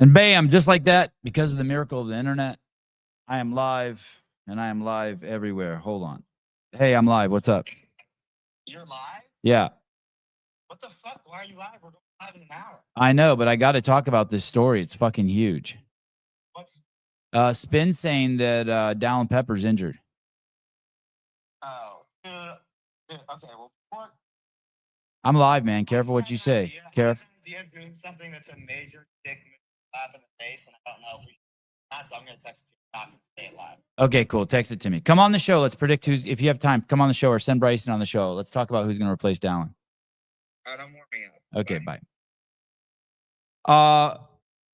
And bam, just like that, because of the miracle of the internet, I am live, and I am live everywhere. Hold on. Hey, I'm live. What's up? You're live? Yeah. What the fuck? Why are you live? We're going live in an hour. I know, but I got to talk about this story. It's fucking huge. What's... Spin saying that Dallin Pepper's injured. Oh. Okay, well, what? I'm live, man. Careful what you say. Careful. I have doing something that's a major dick slap in the face, and I don't know if we should. So I'm going to text it to you. I'm going to stay it live. Okay, cool. Text it to me. Come on the show. Let's predict who's, if you have time, come on the show or send Bryson on the show. Let's talk about who's going to replace Dallin. All right, I'm warming up. Okay, bye.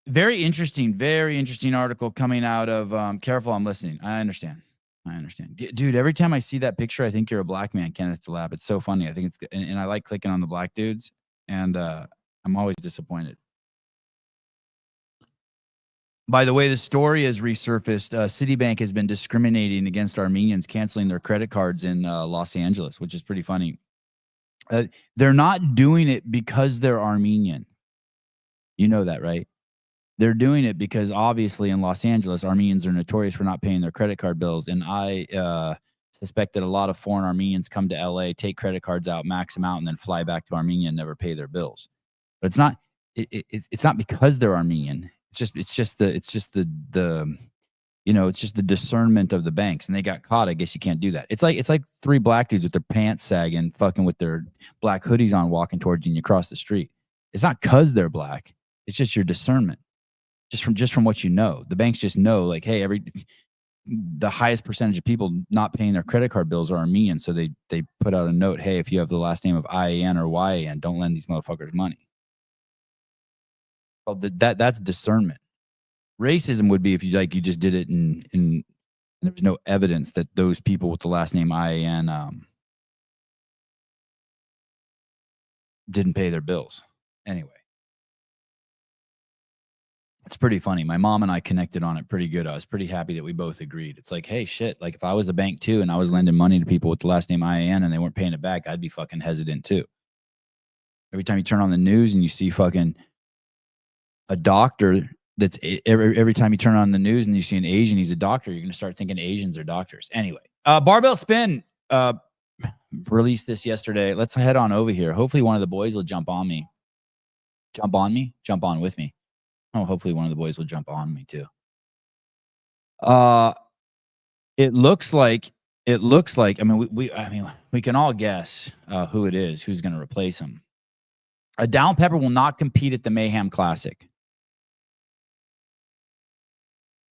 Very interesting article coming out of, careful, I'm listening. I understand. Dude, every time I see that picture, I think you're a black man, Kenneth DeLab. It's so funny. I think it's, and I like clicking on the black dudes, and I'm always disappointed. By the way, the story has resurfaced. Citibank has been discriminating against Armenians, canceling their credit cards in Los Angeles, which is pretty funny. They're not doing it because they're Armenian. You know that, right? They're doing it because obviously in Los Angeles, Armenians are notorious for not paying their credit card bills. And I suspect that a lot of foreign Armenians come to LA, take credit cards out, max them out, and then fly back to Armenia and never pay their bills. But it's not, it's not because they're Armenian. It's just the you know, it's just the discernment of the banks, and they got caught. I guess you can't do that. It's like three black dudes with their pants sagging, fucking with their black hoodies on, walking towards you, and you cross the street. It's not because they're black. It's just your discernment. Just from what you know. The banks just know, like, hey, the highest percentage of people not paying their credit card bills are Armenian, so they put out a note, hey, if you have the last name of IAN or YAN, don't lend these motherfuckers money. Well, that's discernment. Racism would be if you just did it and there was no evidence that those people with the last name IAN didn't pay their bills. Anyway. It's pretty funny. My mom and I connected on it pretty good. I was pretty happy that we both agreed. It's like, hey, shit, like if I was a bank too and I was lending money to people with the last name IAN and they weren't paying it back, I'd be fucking hesitant too. Every time you turn on the news and you see fucking a doctor that's every time you turn on the news and you see an Asian, he's a doctor, you're going to start thinking Asians are doctors. Anyway, Barbell Spin released this yesterday. Let's head on over here. Hopefully one of the boys will jump on me. Jump on with me. Oh, hopefully one of the boys will jump on me too. It looks like. I mean, we can all guess who it is, who's going to replace him. Dallin Pepper will not compete at the Mayhem Classic.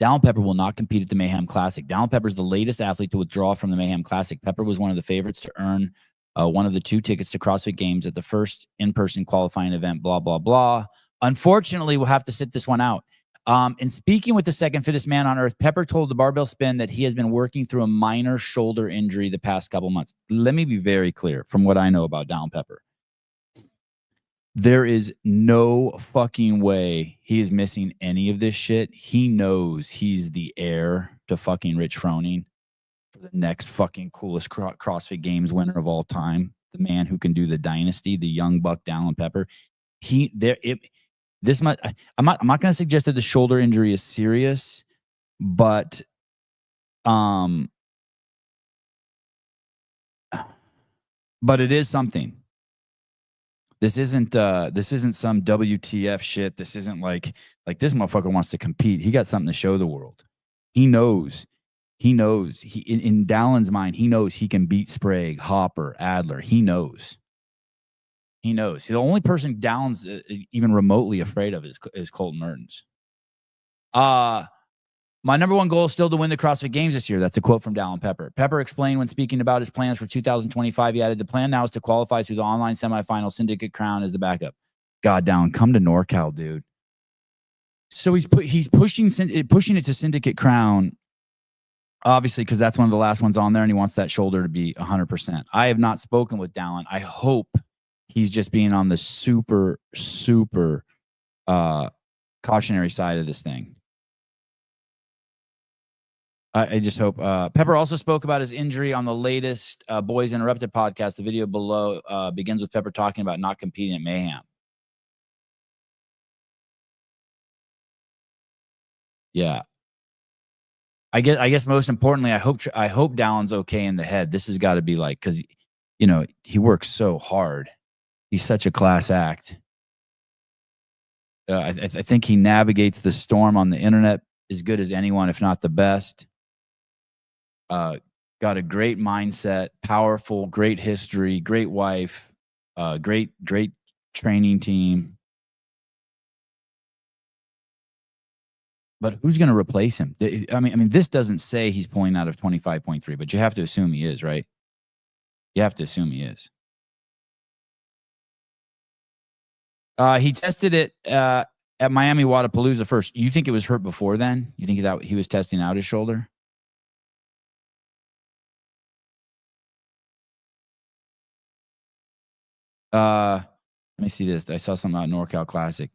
Dallin Pepper will not compete at the Mayhem Classic. Dallin Pepper is the latest athlete to withdraw from the Mayhem Classic. Pepper was one of the favorites to earn one of the 2 tickets to CrossFit Games at the first in-person qualifying event, blah, blah, blah. Unfortunately, we'll have to sit this one out. In speaking with the second fittest man on earth, Pepper told the Barbell Spin that he has been working through a minor shoulder injury the past couple months. Let me be very clear from what I know about Dallin Pepper. There is no fucking way he is missing any of this shit. He knows he's the heir to fucking Rich Froning, the next fucking coolest CrossFit Games winner of all time, the man who can do the dynasty, the young buck Dallin Pepper. I'm not going to suggest that the shoulder injury is serious, but it is something. This isn't some WTF shit. This isn't like this motherfucker wants to compete. He got something to show the world. He knows in Dallin's mind, he knows he can beat Sprague, Hopper, Adler. He knows. The only person Dallin's even remotely afraid of is Colton Mertens. My number one goal is still to win the CrossFit Games this year. That's a quote from Dallin Pepper. Pepper explained when speaking about his plans for 2025. He added, the plan now is to qualify through the online semifinal Syndicate Crown as the backup. God, Dallin, come to NorCal, dude. So he's pushing it to Syndicate Crown, obviously, because that's one of the last ones on there, and he wants that shoulder to be 100%. I have not spoken with Dallin. I hope he's just being on the super, super cautionary side of this thing. I just hope. Pepper also spoke about his injury on the latest Boys Interrupted podcast. The video below begins with Pepper talking about not competing at Mayhem. Yeah. I guess most importantly, I hope Dallin's okay in the head. This has got to be like, because he works so hard. He's such a class act. I think he navigates the storm on the internet as good as anyone, if not the best. Got a great mindset, powerful, great history, great wife, great training team. But who's going to replace him? I mean, this doesn't say he's pulling out of 25.3, but you have to assume he is, right? You have to assume he is. He tested it at Miami Wadapalooza first. You think it was hurt before then? You think that he was testing out his shoulder? Let me see this. I saw something about NorCal Classic.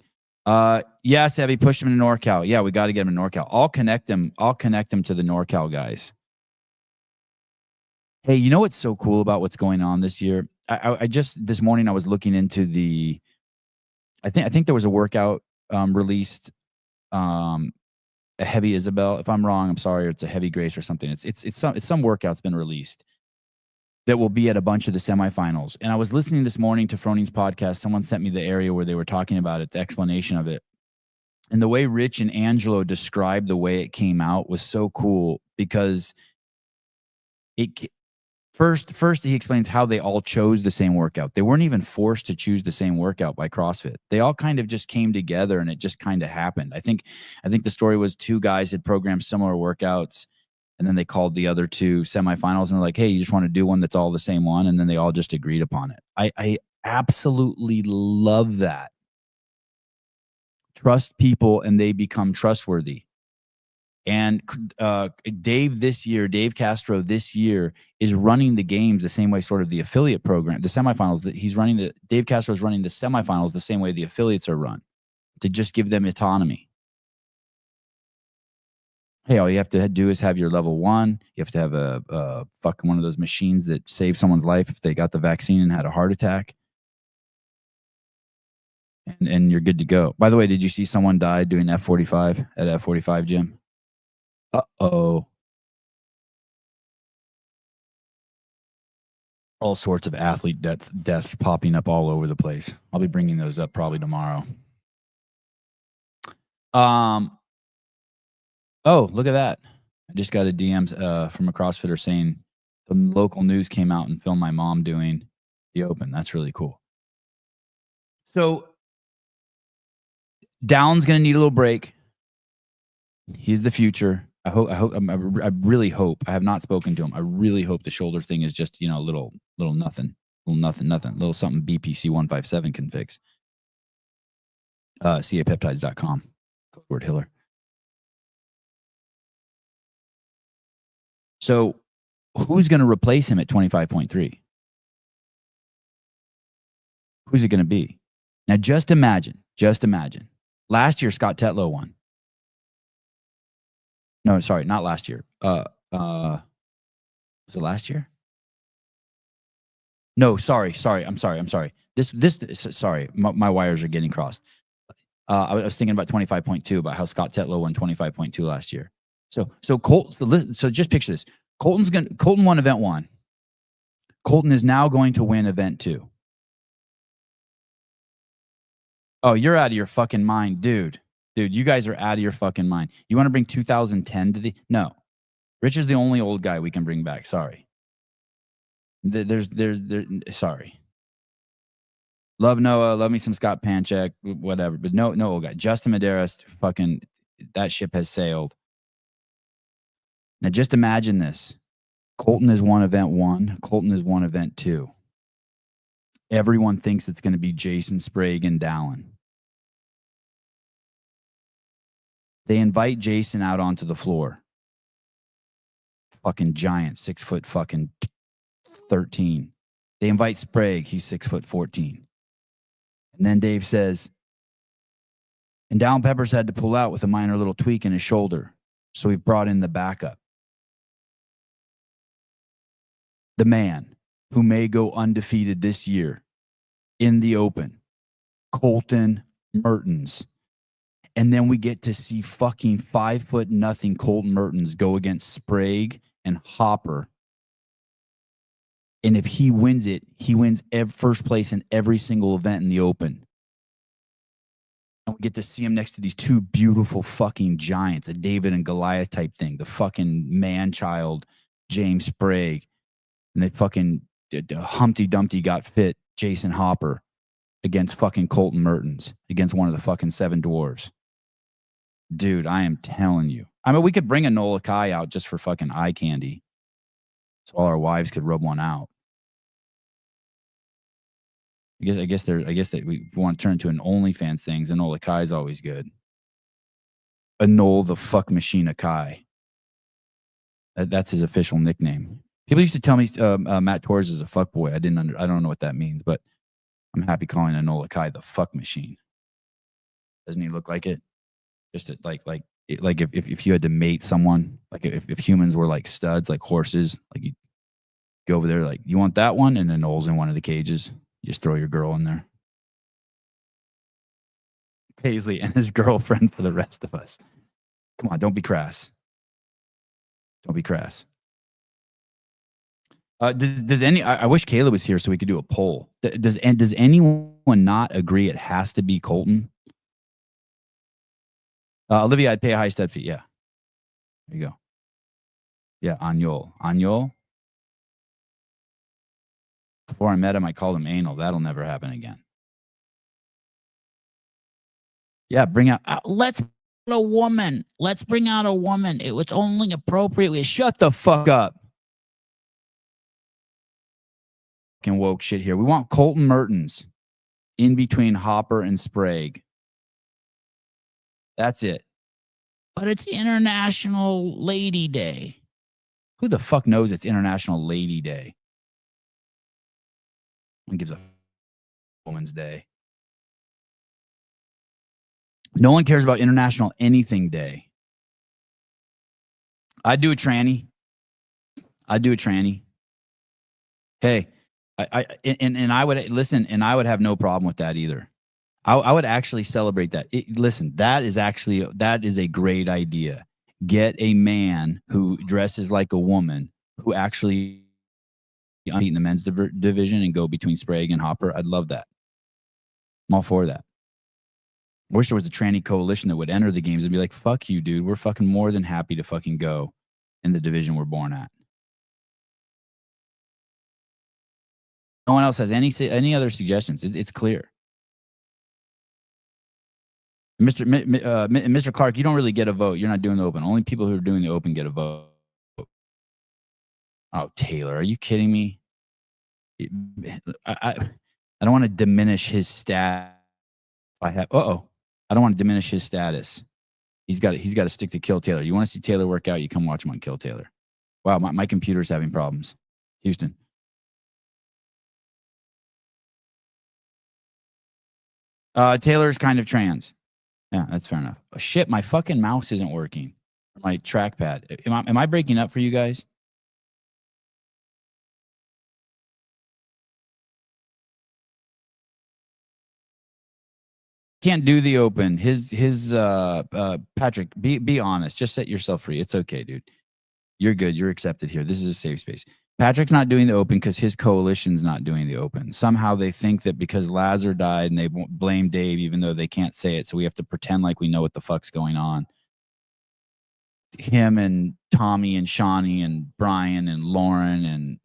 Yeah, Sevy, push him to NorCal. Yeah, we got to get him to NorCal. I'll connect him to the NorCal guys. Hey, you know what's so cool about what's going on this year? I just this morning I was looking into the. I think there was a workout released, a heavy Isabel. If I'm wrong, I'm sorry. Or it's a heavy Grace or something. It's some workout's been released that will be at a bunch of the semifinals. And I was listening this morning to Froning's podcast. Someone sent me the area where they were talking about it, the explanation of it. And the way Rich and Angelo described the way it came out was so cool because first he explains how they all chose the same workout. They weren't even forced to choose the same workout by CrossFit. They all kind of just came together and it just kind of happened. I think the story was two guys had programmed similar workouts. And then they called the other two semifinals and they're like, hey, you just want to do one that's all the same one? And then they all just agreed upon it. I absolutely love that. Trust people and they become trustworthy. And Dave Castro this year is running the games the same way, sort of the affiliate program, the semifinals that he's running. Dave Castro is running the semifinals the same way the affiliates are run, to just give them autonomy. Hey, all you have to do is have your level 1. You have to have a fucking one of those machines that save someone's life if they got the vaccine and had a heart attack. And you're good to go. By the way, did you see someone die doing F45 at F45 gym? Uh-oh. All sorts of athlete deaths popping up all over the place. I'll be bringing those up probably tomorrow. Oh, look at that. I just got a DM from a CrossFitter saying the local news came out and filmed my mom doing the open. That's really cool. So Dallin's going to need a little break. He's the future. I really hope. I have not spoken to him. I really hope the shoulder thing is just, a little nothing, little something BPC 157 can fix. CApeptides.com. Code word Hiller. So who's going to replace him at 25.3? Who's it going to be? Now, just imagine. Last year, Scott Tetlow won. No, sorry, not last year. Was it last year? No, sorry. I'm sorry. Sorry, my wires are getting crossed. I was thinking about 25.2, about how Scott Tetlow won 25.2 last year. So just picture this. Colton won event 1. Colton is now going to win event 2. Oh, you're out of your fucking mind, dude. Dude, you guys are out of your fucking mind. You want to bring 2010 to the... No. Rich is the only old guy we can bring back. Sorry. Sorry. Love Noah. Love me some Scott Panchak. Whatever. But no old guy. Justin Medeiros, fucking... That ship has sailed. Now, just imagine this. Colton has won event 1. Colton has won event 2. Everyone thinks it's going to be Jason Sprague and Dallin. They invite Jason out onto the floor. Fucking giant, 6 foot fucking 13. They invite Sprague. He's 6 foot 14. And then Dave says, and Dallin Pepper's had to pull out with a minor little tweak in his shoulder. So we've brought in the backup. The man who may go undefeated this year in the open, Colton Mertens. And then we get to see fucking 5'0" Colton Mertens go against Sprague and Hopper. And if he wins it, he wins first place in every single event in the Open. And we get to see him next to these two beautiful fucking giants, a David and Goliath type thing, the fucking man-child James Sprague. And they fucking Humpty Dumpty got fit Jason Hopper against fucking Colton Mertens, against one of the fucking seven dwarves. Dude, I am telling you. I mean, we could bring a Nola Kai out just for fucking eye candy, so all our wives could rub one out. I guess that we want to turn to an OnlyFans things. Enola Kai is always good. Enol the fuck machine Akai. That's his official nickname. People used to tell me Matt Torres is a fuck boy. I don't know what that means, but I'm happy calling Enola Kai the fuck machine. Doesn't he look like it? Just like if you had to mate someone, like if humans were like studs, like horses, like you go over there, like you want that one, and then Noel's in one of the cages. You just throw your girl in there. Paisley and his girlfriend for the rest of us. Come on, don't be crass. Don't be crass. Does any? I wish Kayla was here so we could do a poll. Does anyone not agree it has to be Colton? Olivia, I'd pay a high stud fee. Yeah. There you go. Yeah, Anjol. Before I met him, I called him anal. That'll never happen again. Yeah, bring out. Let's a woman. Let's bring out a woman. It was only appropriate. Shut the fuck up. Fucking woke shit here. We want Colton Mertens in between Hopper and Sprague. That's it. But it's International Lady Day. Who the fuck knows it's International Lady Day? Who gives a Woman's Day? No one cares about International Anything Day. I'd do a tranny. Hey, I would listen, and I would have no problem with that either. I would actually celebrate that. Listen, that is a great idea. Get a man who dresses like a woman who actually compete in the men's division and go between Sprague and Hopper. I'd love that. I'm all for that. I wish there was a tranny coalition that would enter the games and be like, fuck you, dude. We're fucking more than happy to fucking go in the division we're born at. No one else has any other suggestions. It's clear. Mr. Clark, you don't really get a vote. You're not doing the Open. Only people who are doing the Open get a vote. Oh, Taylor, are you kidding me? I don't want to diminish his stat. I don't want to diminish his status. He's got to stick to Kill Taylor. You want to see Taylor work out? You come watch him on Kill Taylor. Wow, my computer's having problems. Houston. Taylor's kind of trans. Yeah, that's fair enough. Oh, shit, my fucking mouse isn't working. My trackpad. Am I breaking up for you guys? Can't do the Open. Patrick, be honest. Just set yourself free. It's okay, dude. You're good. You're accepted here. This is a safe space. Patrick's not doing the Open because his coalition's not doing the Open. Somehow they think that because Lazar died and they blame Dave, even though they can't say it. So we have to pretend like we know what the fuck's going on. Him and Tommy and Shawnee and Brian and Lauren and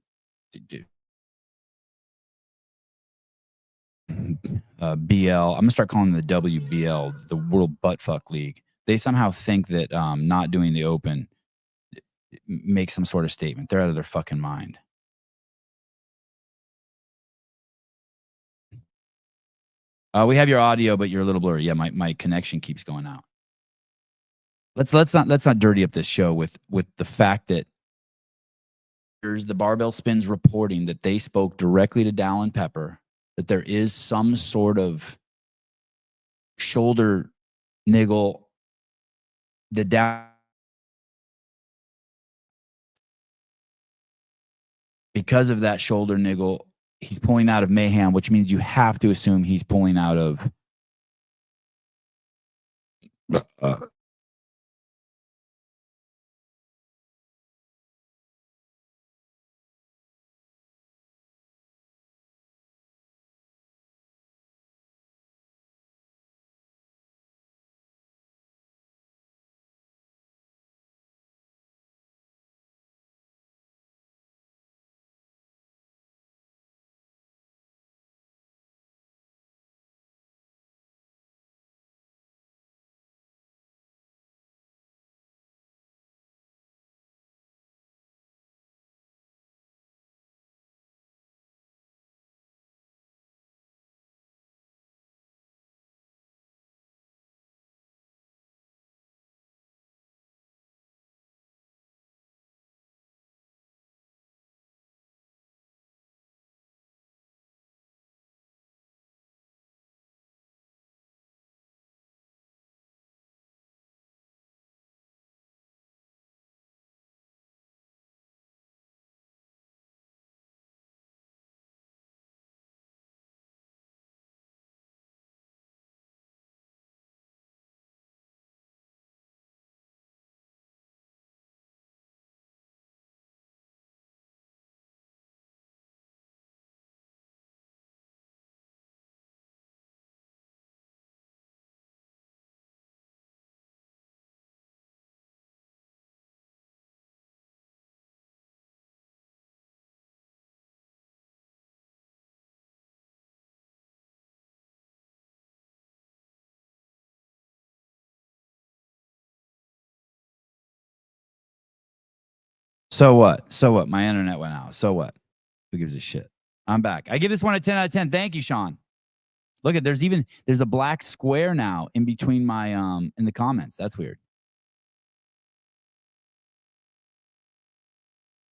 BL. I'm gonna start calling them the WBL, the World Buttfuck League. They somehow think that not doing the Open makes some sort of statement. They're out of their fucking mind. We have your audio, but you're a little blurry. Yeah, my connection keeps going out. Let's not dirty up this show with the fact that there's the Barbell Spins reporting that they spoke directly to Dallin Pepper, that there is some sort of shoulder niggle. Because of that shoulder niggle, he's pulling out of Mayhem, which means you have to assume he's pulling out of So what? So what? My internet went out. So what? Who gives a shit? I'm back. I give this one a 10 out of 10. Thank you, Sean. Look at there's a black square now in between my in the comments. That's weird.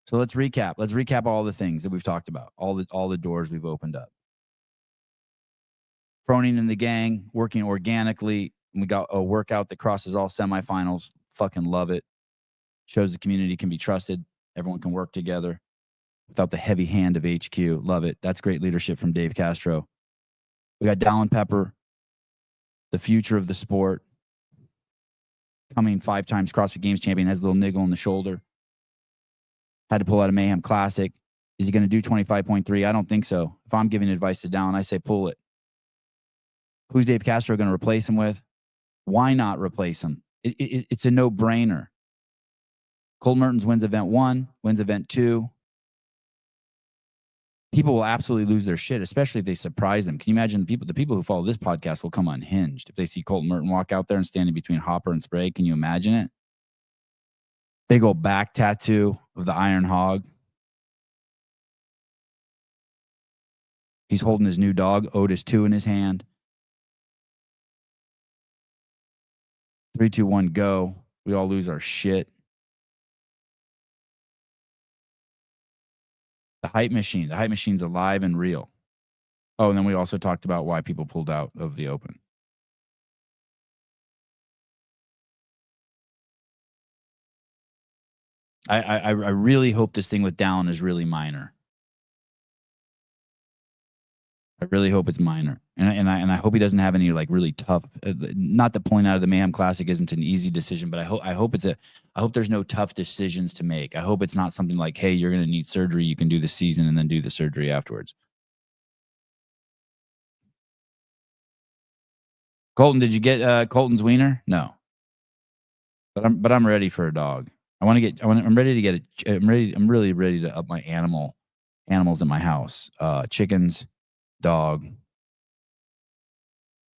So let's recap. Let's recap all the things that we've talked about. All the doors we've opened up. Froning in the gang, working organically. We got a workout that crosses all semifinals. Fucking love it. Shows the community can be trusted. Everyone can work together without the heavy hand of HQ. Love it. That's great leadership from Dave Castro. We got Dallin Pepper, the future of the sport. Coming 5 times CrossFit Games champion, has a little niggle in the shoulder. Had to pull out a Mayhem Classic. Is he going to do 25.3? I don't think so. If I'm giving advice to Dallin, I say pull it. Who's Dave Castro going to replace him with? Why not replace him? It's a no-brainer. Colt Mertens wins event 1, wins event 2. People will absolutely lose their shit, especially if they surprise them. Can you imagine the people who follow this podcast will come unhinged if they see Colt Merton walk out there and standing between Hopper and Spray? Can you imagine it? Big old back tattoo of the Iron Hog. He's holding his new dog, Otis 2, in his hand. 3, 2, 1, go. We all lose our shit. The hype machine. The hype machine's alive and real. Oh, and then we also talked about why people pulled out of the Open. I really hope this thing with Dallin is really minor. I really hope it's minor, and I hope he doesn't have any like really tough. Not that pulling out of the Mayhem Classic isn't an easy decision, but I hope there's no tough decisions to make. I hope it's not something like, hey, you're going to need surgery. You can do the season and then do the surgery afterwards. Colton, did you get Colton's wiener? No, but I'm ready for a dog. I'm ready to get it. I'm really ready to up my animals in my house. Chickens, dog.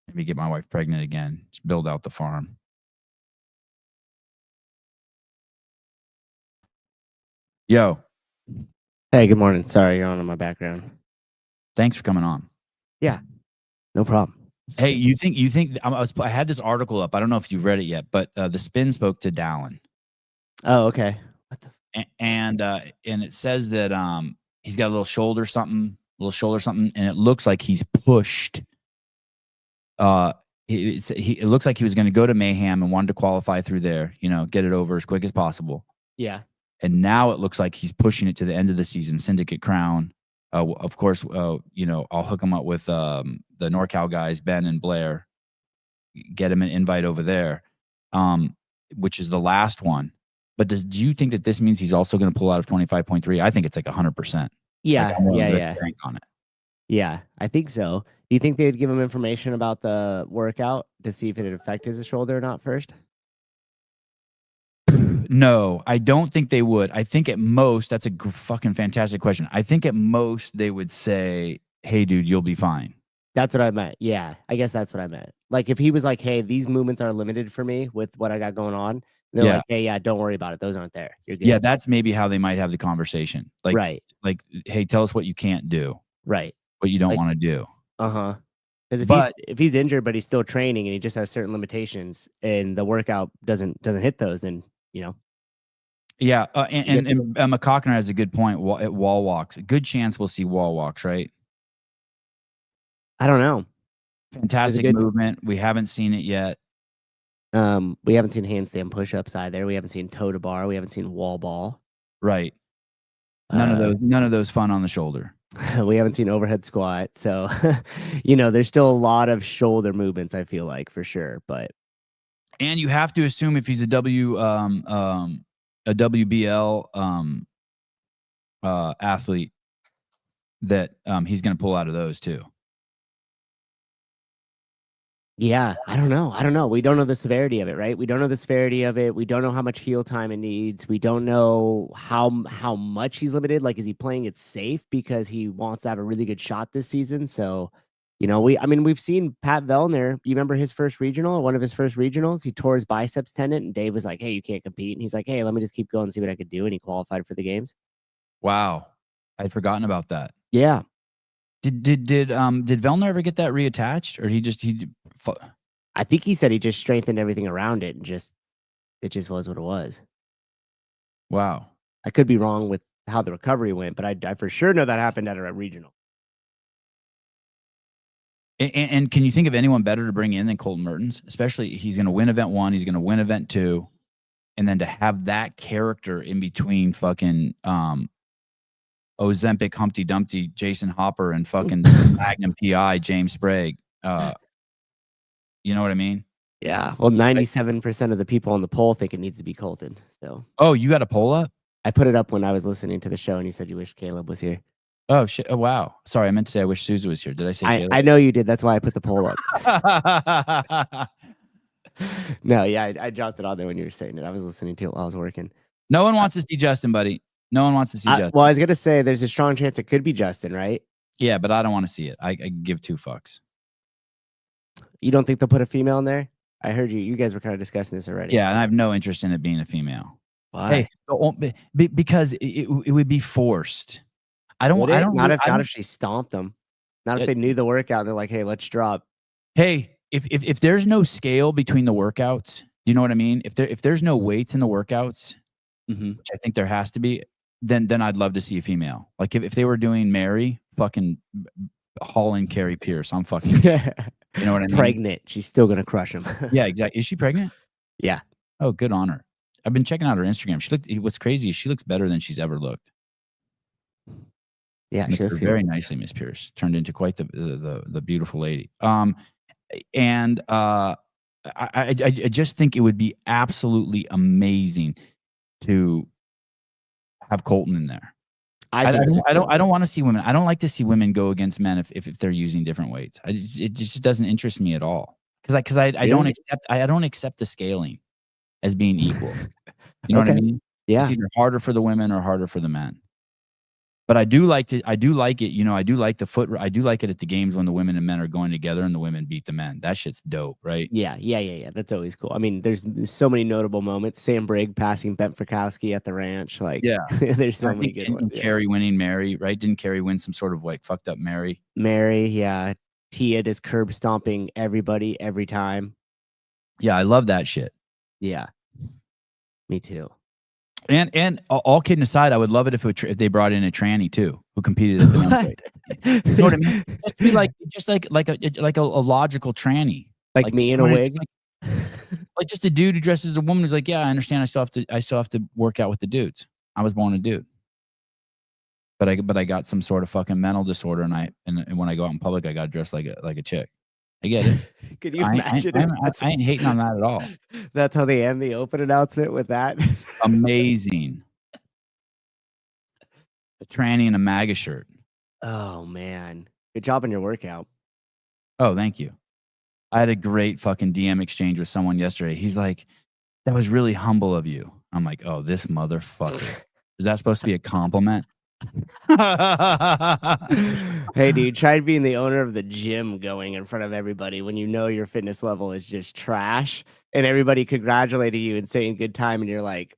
Maybe get my wife pregnant again. Just build out the farm. Yo. Hey, good morning. Sorry, you're on in my background. Thanks for coming on. Yeah, no problem. Hey, you think I had this article up. I don't know if you've read it yet, but the Spin spoke to Dallin. Oh, okay. What the? And it says that he's got a little shoulder something, and it looks like he's pushed. It looks like he was going to go to Mayhem and wanted to qualify through there, get it over as quick as possible. Yeah. And now it looks like he's pushing it to the end of the season, Syndicate Crown. Of course, I'll hook him up with the NorCal guys, Ben and Blair. get him an invite over there, which is the last one. But do you think that this means he's also going to pull out of 25.3? I think it's like 100%. Yeah, Like, I'm willing to bet yeah. the bank on it. Yeah, I think so. Do you think they would give him information about the workout to see if it would affect his shoulder or not first? No, I don't think they would. I think at most, that's a fucking fantastic question. I think at most they would say, "Hey, dude, you'll be fine." That's what I meant. Yeah, I guess that's what I meant. Like if he was like, "Hey, these movements are limited for me with what I got going on," they're Yeah. like, "Hey, yeah, don't worry about it. Those aren't there. You're good." Yeah, that's maybe how they might have the conversation. Right. Like, "Hey, tell us what you can't do, Right. what you don't Like, wanna do." uh-huh. Because But if he's injured but he's still training and he just has certain limitations and the workout doesn't hit those, then you know. yeah, You get McCockner has a good point at wall walks. A good chance we'll see wall walks, right? I don't know. Fantastic good movement. We haven't seen it yet. We haven't seen handstand push-ups either. We haven't seen toe to bar. We haven't seen wall ball. Right. None of those fun on the shoulder. We haven't seen overhead squat. So, you know, there's still a lot of shoulder movements, I feel like, for sure. But And you have to assume if he's a WBL athlete that he's going to pull out of those too. yeah, I don't know. We don't know the severity of it, right? We don't know the severity of it. We don't know how much heal time it needs. We don't know how much he's limited. Like, is he playing it safe because he wants to have a really good shot this season? So, you know, we've seen Pat Vellner. You remember his first regional, one of his first regionals? He tore his biceps tendon, and Dave was like, "Hey, you can't compete." And he's like, "Hey, let me just keep going and see what I could do." And he qualified for the games. Wow, I'd forgotten about that. Yeah. Did Vellner ever get that reattached, or I think he said he just strengthened everything around it and it just was what it was. Wow. I could be wrong with how the recovery went, but I for sure know that happened at a regional. And can you think of anyone better to bring in than Colton Mertens? Especially he's going to win event 1, he's going to win event 2, and then to have that character in between fucking Ozempic, Humpty Dumpty, Jason Hopper, and fucking Magnum PI, James Sprague. You know what I mean? Yeah. Well, 97% of the people on the poll think it needs to be Colton. So. Oh, you got a poll up? I put it up when I was listening to the show, and you said you wish Caleb was here. Oh shit! Oh wow. Sorry, I meant to say I wish Susan was here. Did I say Caleb? I know you did. That's why I put the poll up. No, yeah, I dropped it on there when you were saying it. I was listening to it while I was working. No one wants to see Justin, buddy. No one wants to see Justin. Well, I was gonna say there's a strong chance it could be Justin, right? Yeah, but I don't want to see it. I give 2 fucks. You don't think they'll put a female in there? I heard you guys were kind of discussing this already. Yeah, and I have no interest in it being a female. Why? Hey, because it would be forced. Not if she stomped them. Not if they knew the workout and they're like, "Hey, let's drop." Hey, if there's no scale between the workouts, you know what I mean? If there's no weights in the workouts, which I think there has to be, then I'd love to see a female. Like if they were doing Mary, fucking hauling Carrie Pierce, I'm fucking you know what I mean? Pregnant. She's still gonna crush him. Yeah, exactly. Is she pregnant? Yeah. Oh, good on her. I've been checking out her Instagram. What's crazy is she looks better than she's ever looked. Yeah, she looks very nicely, Miss Pierce. Turned into quite the beautiful lady. And I just think it would be absolutely amazing to have Colton in there. I don't want to see women. I don't like to see women go against men if they're using different weights. It just doesn't interest me at all. Because I don't accept the scaling as being equal. You know what I mean? Yeah. It's either harder for the women or harder for the men. But I do like it. I do like it at the games when the women and men are going together and the women beat the men. That shit's dope, right? Yeah. That's always cool. I mean, there's so many notable moments. Sam Brigg passing Bent Frykowski at the ranch. Like, yeah, there's so many good ones. Carrie winning Mary, right? Didn't Carrie win some sort of like fucked up Mary? Mary, yeah. Tia just curb stomping everybody every time. Yeah, I love that shit. Yeah, me too. And all kidding aside, I would love it if they brought in a tranny too, who competed at the men's weight. You know what I mean? Just be like a logical tranny, like me in a wig, like just a dude who dresses as a woman who's like, yeah, I understand. I still have to work out with the dudes. I was born a dude, but I got some sort of fucking mental disorder, and when I go out in public, I got to dress like a chick, I get it. Can you I imagine? I ain't hating on that at all. That's how they end the open announcement with that. Amazing. A tranny in a MAGA shirt. Oh man, good job on your workout. Oh, thank you. I had a great fucking DM exchange with someone yesterday. He's like, "That was really humble of you." I'm like, "Oh, this motherfucker." Is that supposed to be a compliment? Hey, dude, try being the owner of the gym going in front of everybody when you know your fitness level is just trash, and everybody congratulating you and saying good time, and you're like,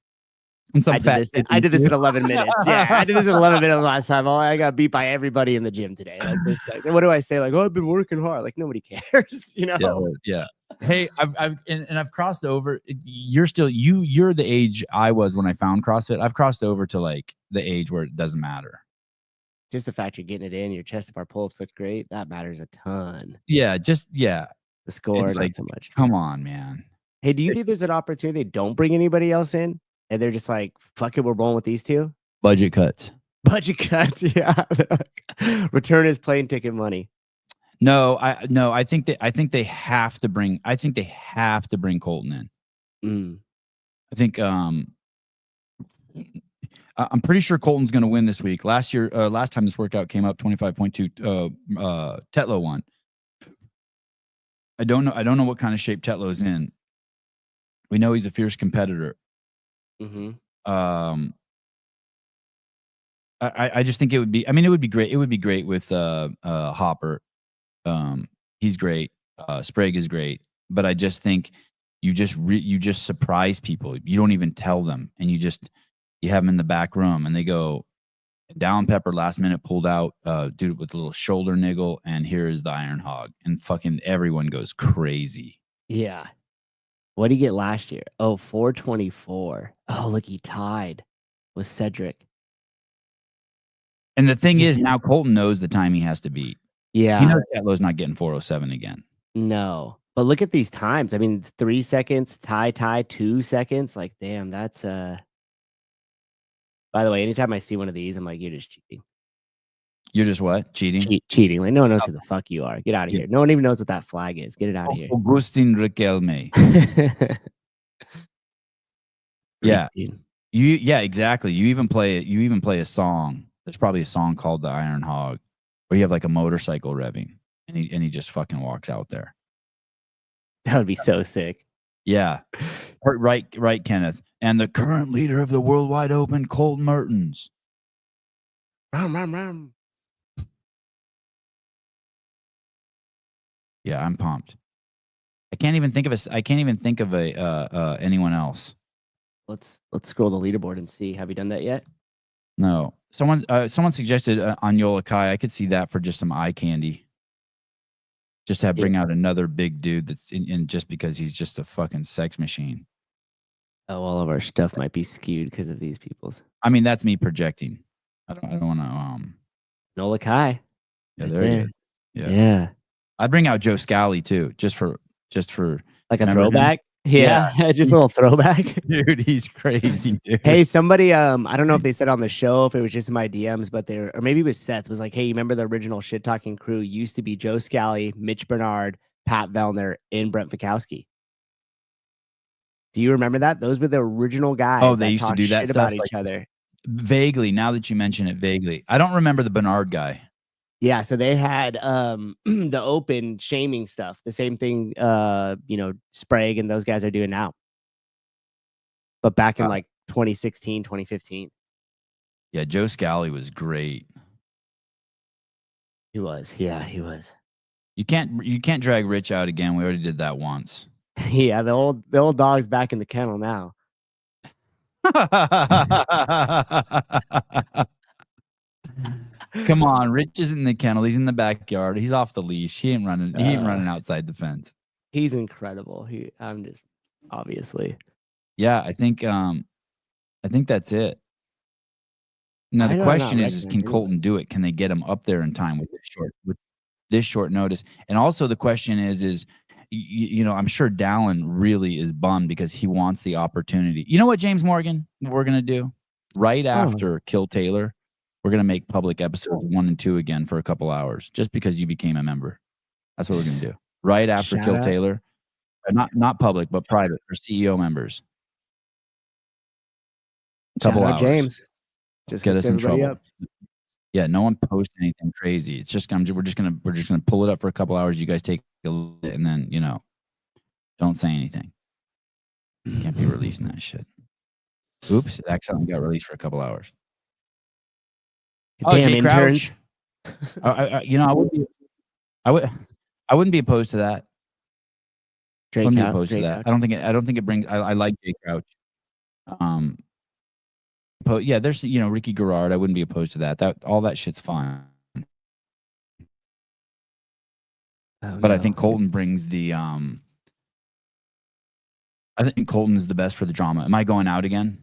And some I did fat this. kid I did beat this you. in 11 minutes. Yeah, I did this in 11 minutes last time. Oh, I got beat by everybody in the gym today. Like this sucks. And what do I say? Like, oh, I've been working hard. Like nobody cares, you know? Yeah, yeah. Hey, I've crossed over. You're still you're the age I was when I found CrossFit. I've crossed over to like the age where it doesn't matter. Just the fact you're getting it in, your chest bar pull-ups look great. That matters a ton. Yeah, just yeah. The score, It's not like, so much. come on, man. Hey, do you think there's an opportunity they don't bring anybody else in? And they're just like, fuck it, we're rolling with these two? Budget cuts. Budget cuts, yeah. Return his plane ticket money. No, I think they have to bring Colton in. Mm. I think I'm pretty sure Colton's going to win this week. Last time this workout came up 25.2 Tetlow won. I don't know what kind of shape Tetlow's in. We know he's a fierce competitor. Mm-hmm. I just think it would be, I mean, it would be great. It would be great with Hopper. He's great. Sprague is great, but I just think you just surprise people. You don't even tell them, and you have them in the back room, and they go, Dallin Pepper last minute pulled out, dude with a little shoulder niggle, and here is the Iron Hog, and fucking everyone goes crazy. Yeah. What did he get last year? Oh, 424. Oh, look, he tied with Cedric. And the thing is, now Colton knows the time he has to beat. Yeah. He knows Tetlow's not getting 407 again. No. But look at these times. I mean, 3 seconds, tie, 2 seconds. Like, damn, that's By the way, anytime I see one of these, I'm like, you're just cheating. You're just what? Cheating? Cheating. Like, no one knows who the fuck you are. Get out of here. No one even knows what that flag is. Get it out of here. Augustin Riquelme. Yeah. Yeah, exactly. You even play a song. There's probably a song called The Iron Hog where you have like a motorcycle revving and he just fucking walks out there. That would be so sick. Yeah. Right, Kenneth. And the current leader of the Worldwide Open, Colton Mertens. Ram. Yeah, I'm pumped. I can't even think of anyone else. Let's scroll the leaderboard and see. Have you done that yet? No. Someone suggested Anyola Kai. I could see that for just some eye candy. Just to bring out another big dude that's in just because he's just a fucking sex machine. Oh, all of our stuff might be skewed because of these people's. I mean, that's me projecting. I don't want to. Nola Kai. Yeah, right there you go. Yeah. I'd bring out Joe Scally too, just for like a throwback. Yeah, just a little throwback. Dude, he's crazy, dude. Hey, somebody, I don't know if they said on the show, if it was just in my DMs, but or maybe it was Seth, was like, hey, you remember the original Shit Talking crew used to be Joe Scally, Mitch Bernard, Pat Vellner, and Brent Fikowski. Do you remember that? Those were the original guys. Oh, they used to do that shit stuff about each other. Vaguely, now that you mention it, vaguely. I don't remember the Bernard guy. Yeah, so they had the open shaming stuff, the same thing Sprague and those guys are doing now. But back in like 2016, 2015. Yeah, Joe Scally was great. He was. Yeah, he was. You can't drag Rich out again. We already did that once. Yeah, the old dog's back in the kennel now. Come on, Rich isn't in the kennel. He's in the backyard. He's off the leash. He ain't running outside the fence. He's incredible. I'm just obviously. Yeah, I think that's it. Now the question is can Colton do it? Can they get him up there in time with this short notice? And also the question is I'm sure Dallin really is bummed because he wants the opportunity. You know what, James Morgan, what we're gonna do right after Kill Taylor? We're going to make public episodes 1 and 2 again for a couple hours just because you became a member. That's what we're going to do. right after Shout Kill out. Taylor. Not public, but private for CEO members. Couple Shout out hours. James. Just Get hooked us in everybody trouble. up. Yeah, no one post anything crazy. It's just we're just gonna pull it up for a couple hours. You guys take a look, and then don't say anything. Can't be releasing that shit. Oops, it accidentally got released for a couple hours. Damn Jay interns. Crouch. I wouldn't be opposed to that. Drake Wouldn't be out. opposed to Drake that. out. I don't think it brings. I like Jay Crouch. Yeah, there's Ricky Garrard. I wouldn't be opposed to that. All that shit's fine. Oh, But I no. think Colton brings the I think Colton is the best for the drama. Am I going out again?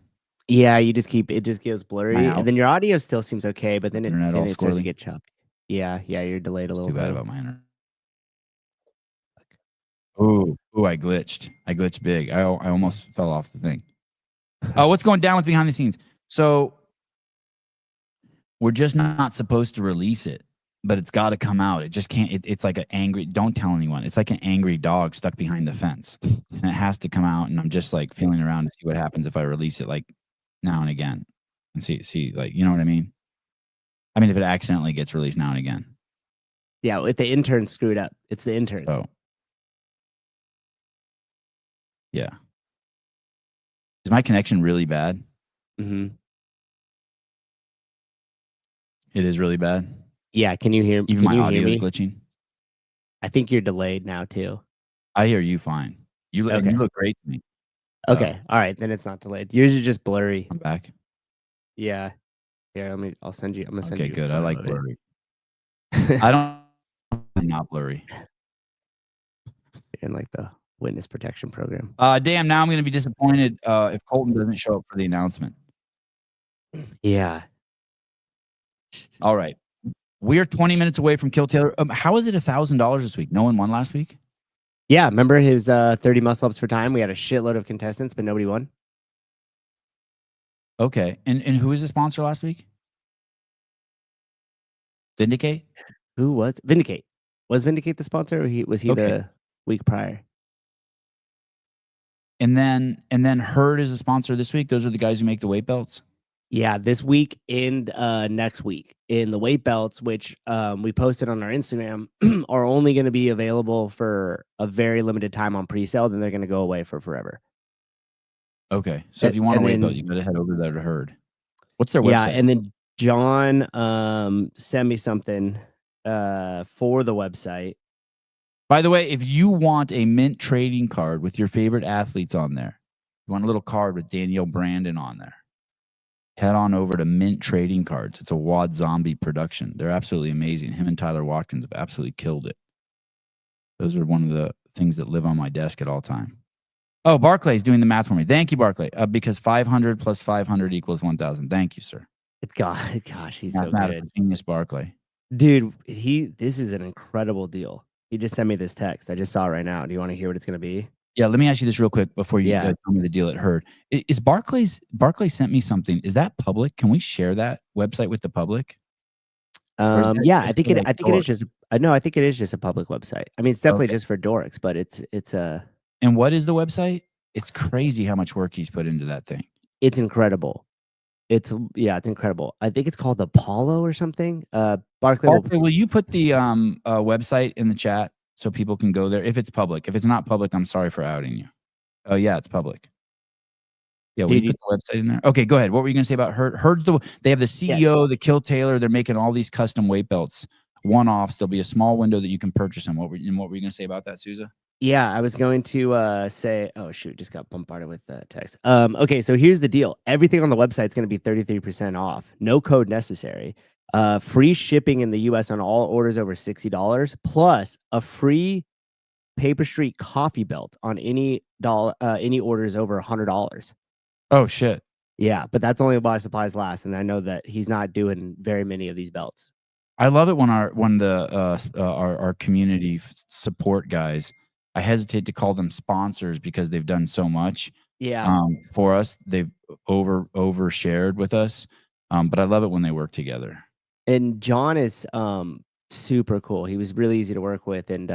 Yeah, it just goes blurry, out? and then your audio still seems okay, but then it Internet all starts to squirrely? get choppy. Yeah, you're delayed a It's little too bad bit. about my internet. Ooh, I glitched. I glitched big. I almost fell off the thing. What's going down with behind the scenes? So we're just not supposed to release it, but it's got to come out. It just can't. It's like an angry. Don't tell anyone. It's like an angry dog stuck behind the fence, and it has to come out. And I'm just like feeling around to see what happens if I release it, like now and again, and see, like, you know what I mean? I mean, if it accidentally gets released now and again. Yeah, with the interns screwed up. It's the interns. So, yeah. Is my connection really bad? Mm-hmm. It is really bad. Yeah, can you hear? Even can my you hear audio is me? glitching. I think you're delayed now too. I hear you fine. You look great to me. Okay, all right, then it's not delayed. Yours is just blurry. I'm back. Yeah. Here, I'll send you. I'm gonna send you. Okay, good. I photo like of it. blurry. I don't. I'm not blurry. In like the witness protection program. Damn. Now I'm going to be disappointed if Colton doesn't show up for the announcement. Yeah. All right. We are 20 minutes away from Kill Taylor. How is it $1,000 this week? No one won last week? Yeah, remember his 30 muscle ups for time? We had a shitload of contestants, but nobody won. Okay. And who was the sponsor last week? Vindicate? Who was Vindicate? Was Vindicate the sponsor, or was he Okay. the week prior? And then Herd is a sponsor this week. Those are the guys who make the weight belts. Yeah, this week and next week in the weight belts, which we posted on our Instagram, are only going to be available for a very limited time on pre-sale. Then they're going to go away for forever. Okay. So if you want a weight belt, you got to head over there to Herd. What's their website? Yeah, and then John sent me something for the website. By the way, if you want a mint trading card with your favorite athletes on there, you want a little card with Danielle Brandon on there, head on over to Mint Trading Cards. It's a Wad Zombie production. They're absolutely amazing. Him and Tyler Watkins have absolutely killed it. Those are one of the things that live on my desk at all time. Oh, Barclay's doing the math for me. Thank you, Barclay. Because 500 plus 500 equals 1,000. Thank you, sir. Gosh, he's so good. Genius Barclay. Dude, this is an incredible deal. He just sent me this text. I just saw it right now. Do you want to hear what it's going to be? Yeah, let me ask you this real quick before you tell me the deal at Herd. Is Barclay sent me something? Is that public? Can we share that website with the public? Yeah, I think it is just I think it is just a public website. I mean, it's definitely just for dorks, but it's a. And what is the website? It's crazy how much work he's put into that thing. It's incredible. It's incredible. I think it's called Apollo or something. Barclay, will you put the website in the chat so people can go there if it's public? If it's not public, I'm sorry for outing you. Oh yeah, it's public. Yeah, will you put the website in there? Okay, go ahead. What were you going to say about Herd? Herd's they have the CEO, the Kill Taylor. They're making all these custom weight belts, one-offs. There'll be a small window that you can purchase them. What were you going to say about that, Souza? Yeah, I was going to say, oh shoot, just got bombarded with text. Okay, so here's the deal. Everything on the website is going to be 33% off. No code necessary. Free shipping in the US on all orders over $60, plus a free Paper Street coffee belt on any orders over $100. Oh shit. Yeah, but that's only while supplies last, and I know that he's not doing very many of these belts. I love it when our community support guys, I hesitate to call them sponsors because they've done so much for us. They've overshared with us. But I love it when they work together. And John is super cool. He was really easy to work with, and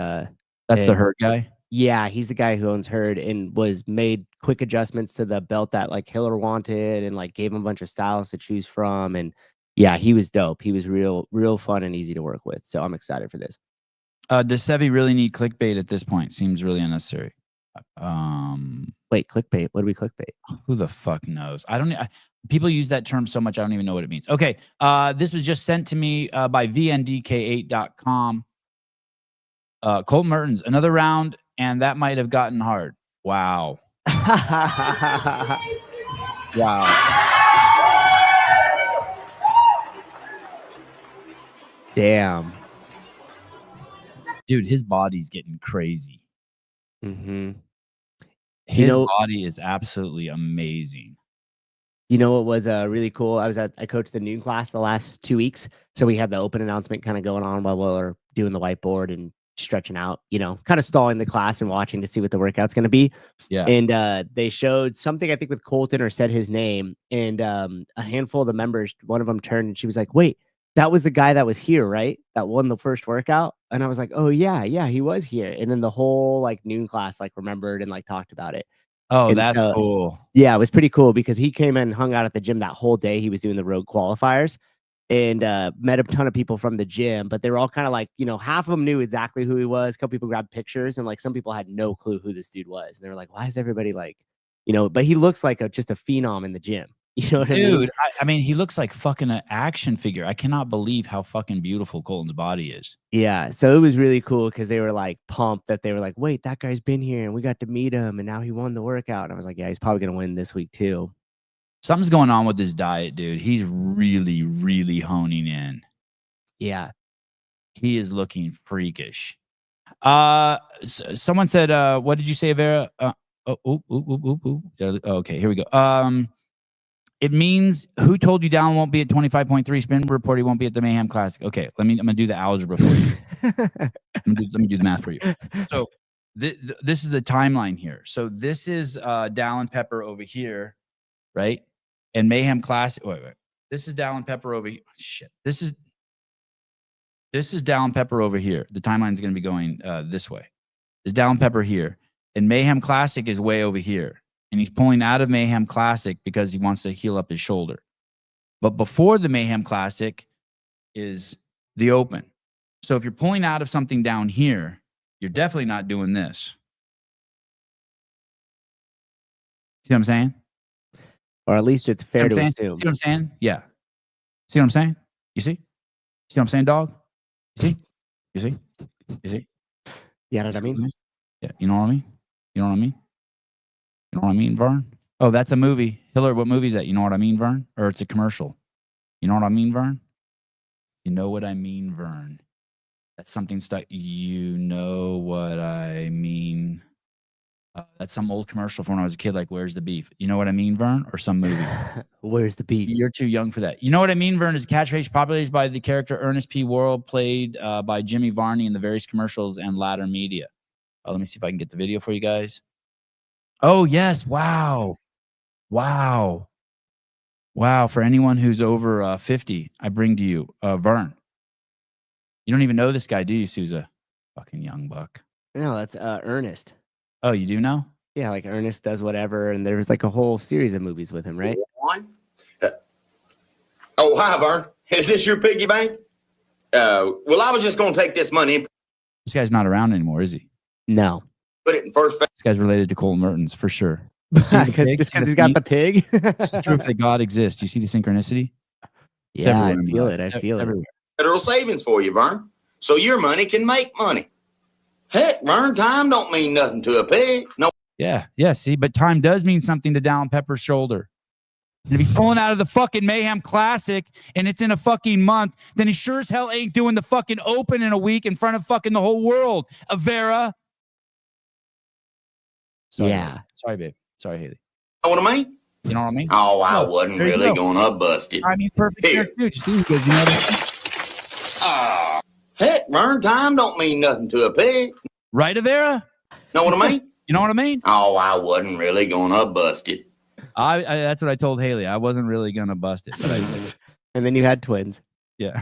That's the And hurt guy. yeah, he's the guy who owns Herd and was made quick adjustments to the belt that like Hiller wanted and like gave him a bunch of styles to choose from. And yeah, he was dope. He was real fun and easy to work with. So I'm excited for this. Does Sevi really need clickbait at this point? Seems really unnecessary. Wait, clickbait. What do we clickbait? Who the fuck knows? People use that term so much I don't even know what it means. Okay, this was just sent to me by vndk8.com. Colton Mertens, another round, and that might have gotten hard. Wow. Wow. Damn. Dude, his body's getting crazy. Mm-hmm. His body is absolutely amazing. You know what was really cool? I coached the noon class the last 2 weeks. So we had the open announcement kind of going on while we're doing the whiteboard and stretching out, kind of stalling the class and watching to see what the workout's going to be. Yeah. And they showed something, I think, with Colton or said his name. And a handful of the members, one of them turned and she was like, wait, that was the guy that was here, right? That won the first workout. And I was like, oh, yeah, he was here. And then the whole like noon class like remembered and like talked about it. Oh, And that's so, cool. yeah, it was pretty cool because he came and hung out at the gym that whole day. He was doing the road qualifiers and met a ton of people from the gym, but they were all kind of like, half of them knew exactly who he was. A couple people grabbed pictures and like some people had no clue who this dude was. And they were like, why is everybody like, but he looks like just a phenom in the gym. You know what I mean? Dude, I mean, he looks like fucking an action figure. I cannot believe how fucking beautiful Colton's body is. Yeah. So it was really cool because they were like pumped that they were like, wait, that guy's been here and we got to meet him and now he won the workout. And I was like, yeah, he's probably going to win this week too. Something's going on with his diet, dude. He's really, really honing in. Yeah. He is looking freakish. Someone said, what did you say, Vera? Okay, here we go. It means who told you Dallin won't be at 25.3 spin report? He won't be at the Mayhem Classic. Okay, I'm gonna do the algebra for you. let me do the math for you. So this is a timeline here. So this is Dallin Pepper over here, right? And Mayhem Classic. Wait. This is Dallin Pepper over here. Shit. This is Dallin Pepper over here. The timeline is gonna be going this way. There's Dallin Pepper here, and Mayhem Classic is way over here. And he's pulling out of Mayhem Classic because he wants to heal up his shoulder. But before the Mayhem Classic is the Open. So if you're pulling out of something down here, you're definitely not doing this. See what I'm saying? Or at least it's fair to assume. See what I'm saying? Yeah. See what I'm saying? You see? See what I'm saying, dog? You see? Yeah, know what I mean? Yeah, you know what I mean? You know what I mean? You know what I mean, Vern? Oh, that's a movie. Hiller, what movie is that? You know what I mean, Vern? Or it's a commercial. You know what I mean, Vern? You know what I mean, Vern? That's something stuck. You know what I mean? That's some old commercial from when I was a kid, like, where's the beef? You know what I mean, Vern? Or some movie? Where's the beef? You're too young for that. You know what I mean, Vern, is a catchphrase popularized by the character Ernest P. Worrell, played by Jimmy Varney in the various commercials and latter media. Let me see if I can get the video for you guys. Oh, yes. Wow. For anyone who's over 50, I bring to you Vern. You don't even know this guy, do you, Souza? Fucking young buck. No, that's Ernest. Oh, you do know? Yeah, like Ernest does whatever, and there's like a whole series of movies with him, right? Oh, hi, Vern. Is this your piggy bank? Well, I was just going to take this money. This guy's not around anymore, is he? No. Put it in first. This guy's related to Colton Mertens for sure. Because he's got the pig. It's the proof that God exists. You see the synchronicity? Yeah, I feel it. I feel it. Federal savings for you, Vern. So your money can make money. Heck, Vern, time don't mean nothing to a pig. No. Yeah. See, but time does mean something to Dallin Pepper's shoulder. And if he's pulling out of the fucking Mayhem Classic and it's in a fucking month, then he sure as hell ain't doing the fucking Open in a week in front of fucking the whole world. Avera. Sorry, yeah. Babe. Sorry, babe. Sorry, Haley. You know what I mean? You know what I mean? Oh, I wasn't really gonna bust it. I mean, perfect. Here. Dude, you see, he goes, you know what I mean? Heck, Vern, time don't mean nothing to a pig. Right, Avera? Know what I mean? You know what I mean? Oh, I wasn't really gonna bust it. I that's what I told Haley. I wasn't really gonna bust it, but I did. And then you had twins. Yeah.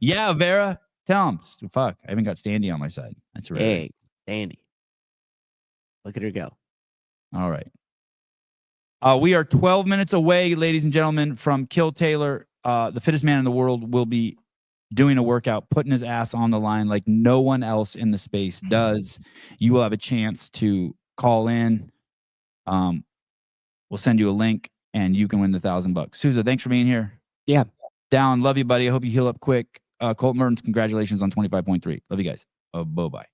Yeah, Vera. Tell him. Fuck, I haven't got Standy on my side. That's right. Hey, Sandy. Look at her go. All right. We are 12 minutes away, ladies and gentlemen, from Kill Taylor. The fittest man in the world will be doing a workout, putting his ass on the line like no one else in the space does. You will have a chance to call in. We'll send you a link and you can win the $1,000. Souza, thanks for being here. Yeah. Down. Love you, buddy. I hope you heal up quick. Colt Mertens, congratulations on 25.3. Love you guys. Bye-bye.